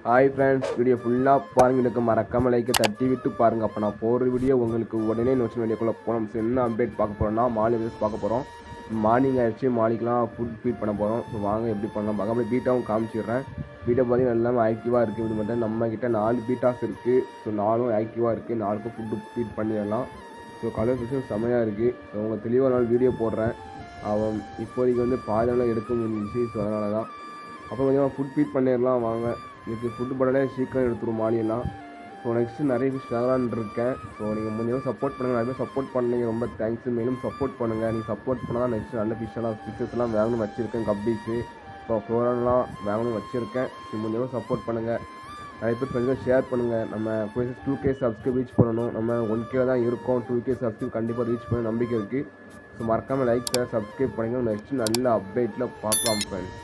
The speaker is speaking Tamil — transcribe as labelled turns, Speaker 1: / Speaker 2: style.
Speaker 1: ஹாய் ஃப்ரெண்ட்ஸ், வீடியோ ஃபுல்லாக பாருங்கள். எனக்கு மறக்காமல் லைக்கை தட்டி விட்டு பாருங்கள். அப்போ நான் போகிற வீடியோ உங்களுக்கு உடனே நோட்டிஃபிகேஷன் வீடியோக்குள்ளே போகிறோம். என்ன அப்டேட் பார்க்க போகிறோம்னா மாலி வீடியோஸ் பார்க்க போகிறோம். மார்னிங் ஆகிடுச்சு, மாலிக்கெலாம் ஃபுட் ஃபீட் பண்ண போகிறோம். ஸோ வாங்க எப்படி பண்ணலாம் பார்க்க. அப்படியே பீட்டாவும் காமிச்சிடுறேன். பீட்டா பார்த்தீங்கன்னா எல்லாமே ஆக்டிவாக இருக்குது. இப்படி மட்டும் நம்மக்கிட்ட 4 பீட்டாஸ் இருக்குது. ஸோ 4ம் ஆக்டிவாக இருக்குது. 4க்கும் ஃபுட்டு ஃபீட் பண்ணிடலாம். ஸோ கலர் ஃபிஷும் செம்மையாக இருக்குது. ஸோ உங்கள் தெளிவாக நாள் வீடியோ போடுறேன். அவன் இப்போதைக்கு வந்து பாதெல்லாம் எடுக்க முடிஞ்சிச்சு. ஸோ அதனால தான் அப்புறம் கொஞ்சம் ஃபுட் ஃபீட் பண்ணிடலாம் வாங்க. இதுக்கு ஃபுட்டு போட்டாலே சீக்கிரம் எடுத்துரும் மாலியெல்லாம். ஸோ நெக்ஸ்ட்டு நிறைய ஃபிஷ் வாங்கலான்னு இருக்கேன். ஸோ நீங்கள் கொஞ்சம் சப்போர்ட் பண்ணுங்கள். நிறைய பேர் சப்போர்ட் பண்ணீங்க, ரொம்ப தேங்க்ஸ். மேலும் சப்போர்ட் பண்ணுங்கள். நீங்கள் சப்போர்ட் பண்ணால் தான் நெக்ஸ்ட்டு நல்ல ஃபிஷ்ஷஸ்லாம் வாங்கணும்னு வச்சுருக்கேன். கப்பீஸு இப்போ ஃப்ளோரெல்லாம் வாங்கணும்னு வச்சுருக்கேன். ஸோ கொஞ்சம் சப்போர்ட் பண்ணுங்கள். நிறைய பேர் கொஞ்சம் ஷேர் பண்ணுங்கள். நம்ம 2K சப்ஸ்கிரைப் ரீச் பண்ணணும். நம்ம 1K தான் இருக்கோம். 2K சப்ஸ்கிரைப் கண்டிப்பாக ரீச் பண்ண நம்பிக்கை இருக்குது. ஸோ மறக்காமல் லைக் ஷேர் சப்ஸ்கிரைப் பண்ணுங்கள். நெக்ஸ்ட்டு நல்ல அப்டேட்டில் பார்க்கலாம் ஃப்ரெண்ட்ஸ்.